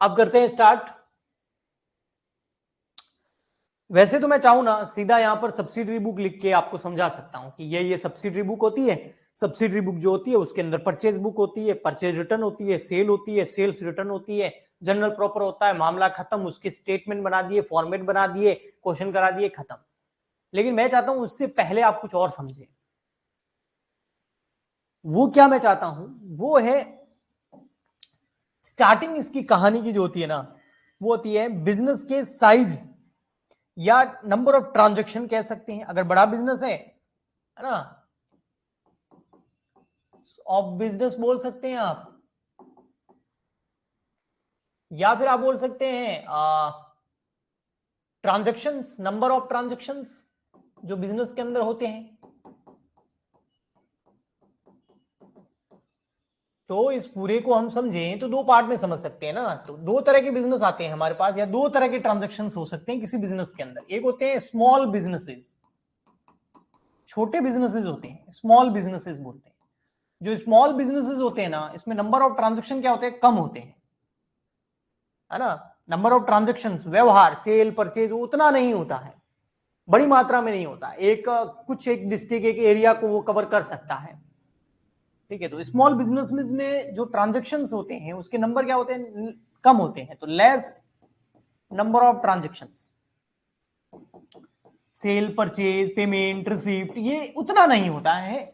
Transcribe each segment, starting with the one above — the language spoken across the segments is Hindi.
अब करते हैं स्टार्ट। वैसे तो मैं चाहूं ना सीधा यहां पर सब्सिडरी बुक लिख के आपको समझा सकता हूं कि ये सब्सिडरी बुक होती है। सब्सिडरी बुक जो होती है उसके अंदर परचेज बुक होती है, परचेज रिटर्न होती है, सेल होती है, सेल्स रिटर्न होती है, जनरल प्रॉपर होता है, मामला खत्म, उसके स्टेटमेंट बना दिए, फॉर्मेट बना दिए, क्वेश्चन करा दिए, खत्म। लेकिन मैं चाहता हूं उससे पहले आप कुछ और समझे। वो क्या मैं चाहता हूं वो है स्टार्टिंग इसकी कहानी की जो होती है ना वो होती है बिजनेस के साइज या नंबर ऑफ ट्रांजैक्शन कह सकते हैं। अगर बड़ा बिजनेस है ना, ऑफ बिजनेस बोल सकते हैं आप, या फिर आप बोल सकते हैं ट्रांजैक्शंस, नंबर ऑफ ट्रांजैक्शंस जो बिजनेस के अंदर होते हैं। तो इस पूरे को हम समझें तो दो पार्ट में समझ सकते हैं ना। तो दो तरह के बिजनेस आते हैं हमारे पास, या दो तरह के ट्रांजैक्शंस हो सकते हैं किसी बिजनेस के अंदर। एक होते हैं स्मॉल बिजनेसेस, छोटे बिजनेसेस होते हैं, स्मॉल बिजनेसेस बोलते हैं। जो स्मॉल बिजनेसेस होते हैं ना इसमें नंबर ऑफ ट्रांजैक्शन क्या होते हैं, कम होते हैं, है ना। नंबर ऑफ ट्रांजैक्शंस, व्यवहार, सेल परचेज उतना नहीं होता है, बड़ी मात्रा में नहीं होता। कुछ एक डिस्ट्रिक्ट एक एरिया को वो कवर कर सकता है, ठीक है। तो स्मॉल बिजनेस में जो ट्रांजैक्शंस होते हैं उसके नंबर क्या होते हैं, कम होते हैं। तो less number of transactions, cell purchase payment receipt ये उतना नहीं होता है,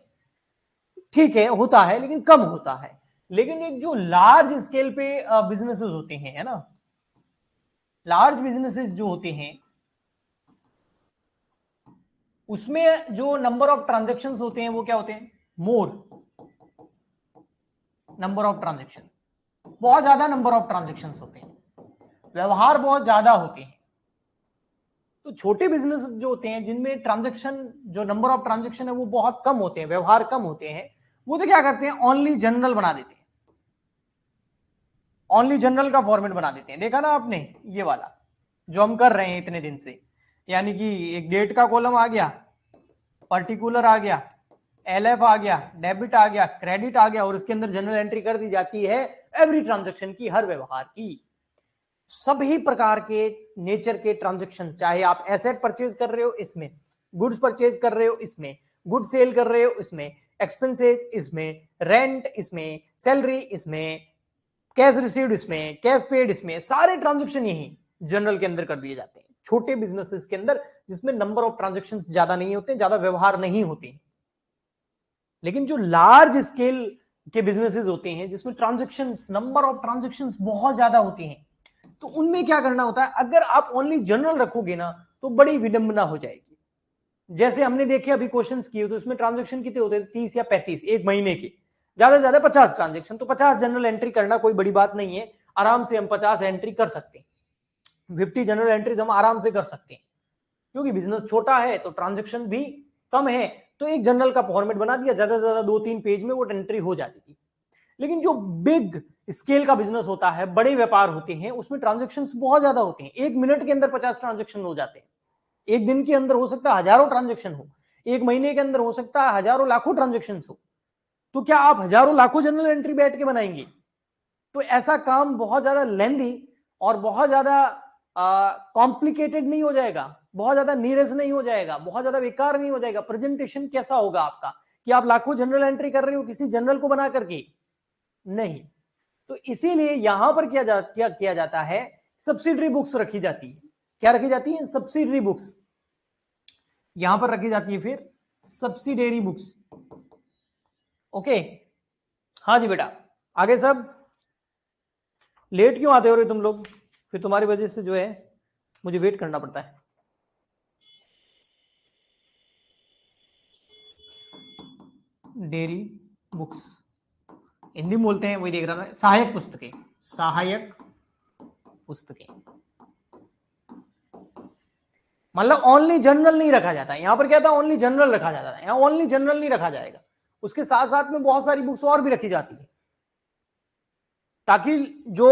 ठीक है, होता है लेकिन कम होता है। लेकिन एक जो लार्ज स्केल पे बिजनेसेस होते हैं, है ना, लार्ज बिजनेसेस जो होते हैं उसमें जो नंबर ऑफ ट्रांजैक्शंस होते हैं वो क्या होते हैं, मोर नंबर ऑफ ट्रांजैक्शन, बहुत ज्यादा नंबर ऑफ ट्रांजैक्शंस होते हैं, व्यवहार बहुत ज्यादा होते हैं। तो छोटे बिजनेस जो होते हैं जिनमें ट्रांजैक्शन, जो नंबर ऑफ ट्रांजैक्शन है वो बहुत कम होते हैं, व्यवहार कम होते हैं, वो तो क्या करते हैं, ओनली जनरल बना देते हैं, ओनली जनरल का फॉर्मेट बना देते हैं। देखा ना आपने ये वाला जो हम कर रहे हैं इतने दिन से, यानी कि एक डेट का कॉलम आ गया, पर्टिकुलर आ गया, एलएफ आ गया, डेबिट आ गया, क्रेडिट आ गया, और इसके अंदर जनरल एंट्री कर दी जाती है एवरी ट्रांजैक्शन की, हर व्यवहार की, सभी प्रकार के नेचर के ट्रांजैक्शन। चाहे आप एसेट परचेज कर रहे हो इसमें, गुड्स परचेज कर रहे हो इसमें, गुड्स सेल कर रहे हो इसमें, एक्सपेंसेस इसमें, रेंट इसमें, सैलरी इसमें, कैश रिसीव्ड इसमें, कैश पेड इसमें, सारे ट्रांजैक्शन यही जनरल के अंदर कर दिए जाते हैं छोटे बिजनेसेस के अंदर, जिसमें नंबर ऑफ ट्रांजैक्शन ज्यादा नहीं होते, ज्यादा व्यवहार नहीं होते। लेकिन जो लार्ज स्केल के बिजनेसेस होते हैं जिसमें ट्रांजैक्शन, नंबर ऑफ ट्रांजैक्शन बहुत ज्यादा होते हैं, तो उनमें क्या करना होता है, अगर आप ओनली जनरल रखोगे ना तो बड़ी विडंबना हो जाएगी। जैसे हमने देखे अभी क्वेश्चंस किए तो इसमें ट्रांजैक्शन कितने होते हैं, 30 या 35 एक महीने के, ज्यादा से ज्यादा 50 ट्रांजैक्शन, तो 50 जनरल एंट्री करना कोई बड़ी बात नहीं है, आराम से हम 50 एंट्री कर सकते हैं, 50 जनरल एंट्रीज हम आराम से कर सकते हैं, क्योंकि बिजनेस छोटा है तो ट्रांजैक्शन भी कम है। तो एक जनरल का फॉर्मेट बना दिया, ज्यादा से ज्यादा 2-3 पेज में वो एंट्री हो जाती थी। लेकिन जो बिग स्केल का बिजनेस होता है, बड़े व्यापार होते हैं, उसमें ट्रांजैक्शंस बहुत ज्यादा होते हैं, एक मिनट के अंदर 50 ट्रांजैक्शन हो जाते हैं, एक दिन के अंदर हो सकता है हजारों ट्रांजैक्शन हो, एक महीने के अंदर हो सकता है हजारों लाखों ट्रांजैक्शन हो। तो क्या आप हजारों लाखों जनरल एंट्री बैठ के बनाएंगे? तो ऐसा काम बहुत ज्यादा लेंदी और बहुत ज्यादा कॉम्प्लिकेटेड नहीं हो जाएगा, बहुत ज्यादा नीरस नहीं हो जाएगा, बहुत ज्यादा बेकार नहीं हो जाएगा? प्रेजेंटेशन कैसा होगा आपका कि आप लाखों जनरल एंट्री कर रहे हो किसी जनरल को बना करके? नहीं। तो इसीलिए यहां पर क्या किया जाता है, सब्सिडरी बुक्स रखी जाती है। क्या रखी जाती है? सब्सिडरी बुक्स यहां पर रखी जाती है, फिर सब्सिडेरी बुक्स। ओके, हाँ जी बेटा, आगे सब लेट क्यों आते हो रे तुम लोग? फिर तुम्हारी वजह से जो है मुझे वेट करना पड़ता है। डेयरी बुक्स हिंदी में बोलते हैं, वही देख रहा था, सहायक पुस्तकें, सहायक पुस्तकें, मतलब ओनली जनरल नहीं रखा जाता। यहां पर क्या था, ओनली जनरल रखा जाता है, यहां ओनली जनरल नहीं रखा जाएगा, उसके साथ साथ में बहुत सारी बुक्स और भी रखी जाती है, ताकि जो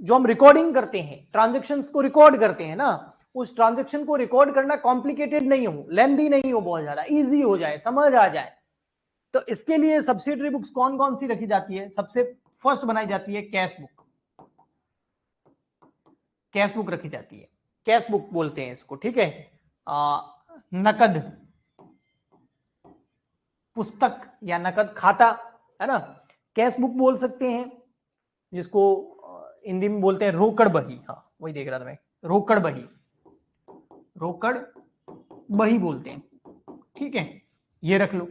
हम रिकॉर्डिंग करते हैं, ट्रांजैक्शंस को रिकॉर्ड करते हैं ना, उस ट्रांजैक्शन को रिकॉर्ड करना कॉम्प्लिकेटेड नहीं हो, लेंथी नहीं हो, बहुत ज्यादा इजी हो जाए, समझ आ जाए। तो इसके लिए सब्सिडरी बुक्स कौन कौन सी रखी जाती है? सबसे फर्स्ट बनाई जाती है कैश बुक, कैश बुक रखी जाती है, कैश बुक बोलते हैं इसको, ठीक है। नकद पुस्तक या नकद खाता, है ना, कैश बुक बोल सकते हैं, जिसको हिंदी में बोलते हैं रोकड़ बही। हाँ, वही देख रहा था मैं, रोकड़ बही, रोकड़ बही बोलते हैं, ठीक है, ये रख लो।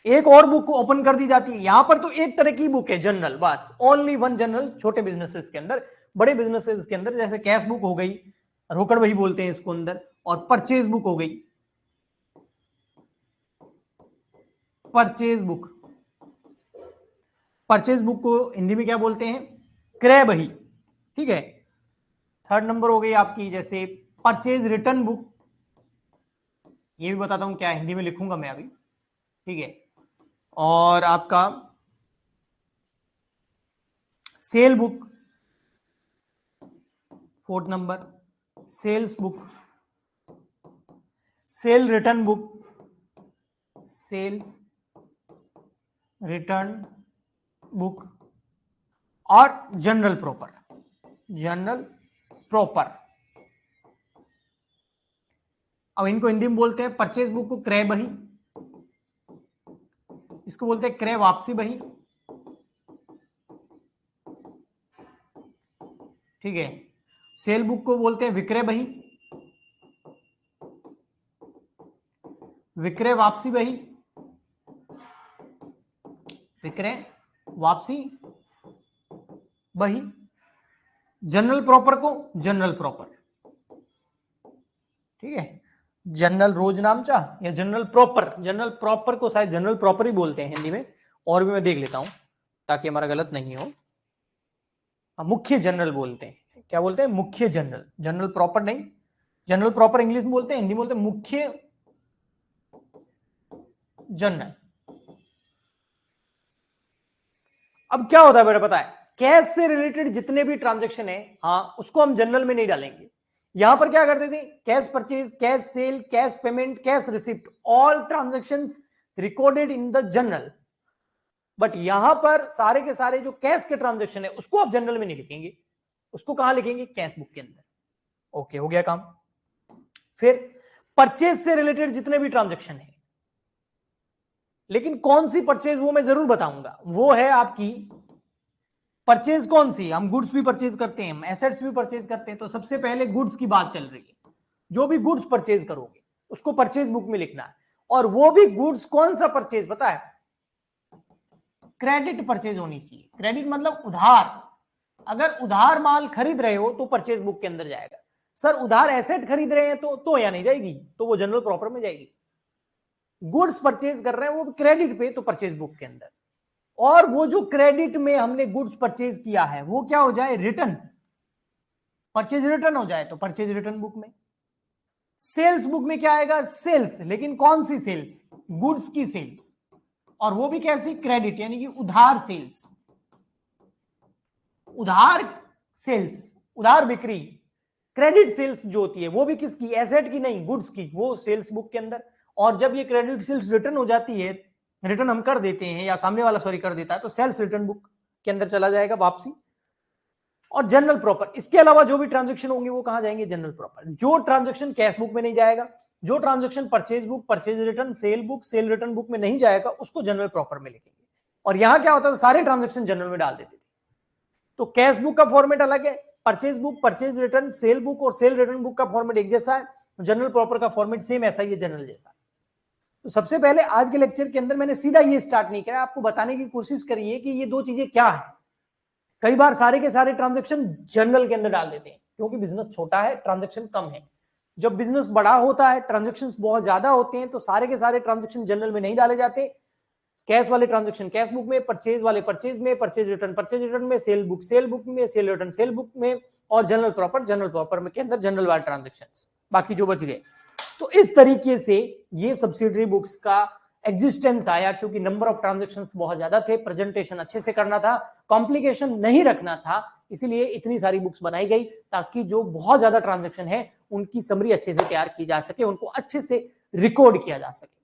एक और बुक ओपन कर दी जाती है, यहां पर तो एक तरह की बुक है जनरल, बस ओनली वन जनरल, छोटे बिजनेसेस के अंदर। बड़े बिजनेसेस के अंदर जैसे कैश बुक हो गई, रोकड़ बही बोलते हैं इसको अंदर, और परचेज बुक हो गई, परचेज बुक। परचेज बुक को हिंदी में क्या बोलते हैं, क्रय बही, ठीक है। थर्ड नंबर हो गई आपकी जैसे परचेज रिटर्न बुक, ये भी बताता हूं क्या हिंदी में लिखूंगा मैं अभी, ठीक है। और आपका sale book, fourth number sales book, sale return book, sales return book, और जनरल प्रॉपर, जनरल प्रॉपर। अब इनको हिंदी में बोलते हैं परचेज बुक को क्रय बही, इसको बोलते हैं क्रय वापसी बही, ठीक है। सेल बुक को बोलते हैं विक्रय बही, विक्रय वापसी बही, विक्रय वापसी बही। जनरल प्रॉपर को जनरल प्रॉपर, ठीक है, जनरल रोजनामचा या जनरल प्रॉपर, जनरल प्रॉपर को शायद जनरल प्रॉपर ही बोलते हैं हिंदी में, और भी मैं देख लेता हूं ताकि हमारा गलत नहीं हो। मुख्य जनरल बोलते हैं, क्या बोलते हैं, मुख्य जनरल, जनरल प्रॉपर नहीं, जनरल प्रॉपर इंग्लिश में बोलते हैं, हिंदी में बोलते हैं मुख्य जनरल। अब क्या होता है बेटा पता है, कैश से रिलेटेड जितने भी ट्रांजैक्शन है, हाँ, उसको हम जनरल में नहीं डालेंगे। यहां पर क्या करते थे, cash purchase, cash cell, cash payment, cash receipt, all transactions recorded in the general. But यहां पर सारे के सारे जो कैश के ट्रांजैक्शन है उसको आप जनरल में नहीं लिखेंगे, उसको कहां लिखेंगे, कैश बुक के अंदर। ओके, हो गया काम। फिर परचेज से रिलेटेड जितने भी ट्रांजैक्शन है, लेकिन कौन सी परचेज वो मैं जरूर बताऊंगा, वो है आपकी परचेज कौन सी, हम गुड्स भी परचेज करते हैं, हम एसेट्स भी परचेज करते हैं, तो सबसे पहले गुड्स की बात चल रही है। जो भी गुड्स परचेज करोगे उसको परचेज बुक में लिखना है, और वो भी गुड्स कौन सा परचेज पता है, क्रेडिट परचेज होनी चाहिए। क्रेडिट मतलब उधार, अगर उधार माल खरीद रहे हो तो परचेज बुक के अंदर जाएगा। सर उधार एसेट खरीद रहे हैं तो या नहीं जाएगी, तो वो जनरल प्रॉपर में जाएगी। गुड्स परचेज कर रहे हैं वो क्रेडिट पे, तो परचेज बुक के अंदर। और वो जो क्रेडिट में हमने गुड्स परचेज किया है वो क्या हो जाए, रिटर्न, परचेज रिटर्न हो जाए तो परचेज रिटर्न बुक में। सेल्स बुक में क्या आएगा, सेल्स, लेकिन कौन सी सेल्स, गुड्स की सेल्स, और वो भी कैसी, क्रेडिट, यानी कि उधार सेल्स, उधार सेल्स, उधार बिक्री। क्रेडिट सेल्स जो होती है वो भी किसकी, एसेट की नहीं, गुड्स की, वो सेल्स बुक के अंदर। और जब ये क्रेडिट सेल्स रिटर्न हो जाती है, रिटर्न हम कर देते हैं या सामने वाला सॉरी कर देता है, तो सेल्स रिटर्न बुक के अंदर चला जाएगा वापसी। और जनरल प्रॉपर, इसके अलावा जो भी ट्रांजैक्शन होंगे वो कहां जाएंगे, जनरल प्रॉपर। जो ट्रांजैक्शन कैश बुक में नहीं जाएगा, जो transaction purchase book, purchase return, cell book, sale return book में नहीं जाएगा, उसको जनरल प्रॉपर में लिखेंगे। और यहां क्या होता था, सारे ट्रांजैक्शन जनरल में डाल देते थे। तो कैश बुक का फॉर्मेट अलग है, purchase book, purchase return, cell book और सेल रिटर्न बुक का फॉर्मेट एक जैसा है, जनरल प्रॉपर का फॉर्मेट सेम ऐसा ही है, जनरल जैसा। तो सबसे पहले आज के लेक्चर के अंदर मैंने सीधा ये स्टार्ट नहीं किया, आपको बताने की कोशिश करी है कि ये दो चीजें क्या है। कई बार सारे के सारे ट्रांजैक्शन जनरल के अंदर डाल देते हैं क्योंकि बिजनेस छोटा है, ट्रांजैक्शन कम है। जब बिजनेस बड़ा होता है, ट्रांजैक्शन बहुत ज्यादा होते हैं, तो सारे के सारे ट्रांजैक्शन जनरल में नहीं डाले जाते। कैश वाले ट्रांजैक्शन कैश बुक में, परचेज वाले परचेज में, परचेज रिटर्न में, सेल बुक में, सेल रिटर्न सेल बुक में, और जनरल प्रॉपर में के अंदर जनरल वाले ट्रांजैक्शंस, बाकी जो बच गए। तो इस तरीके से ये सब्सिडरी बुक्स का एग्जिस्टेंस आया, क्योंकि नंबर ऑफ ट्रांजैक्शंस बहुत ज्यादा थे, प्रेजेंटेशन अच्छे से करना था, कॉम्प्लिकेशन नहीं रखना था, इसीलिए इतनी सारी बुक्स बनाई गई ताकि जो बहुत ज्यादा ट्रांजैक्शन है उनकी समरी अच्छे से तैयार की जा सके, उनको अच्छे से रिकॉर्ड किया जा सके।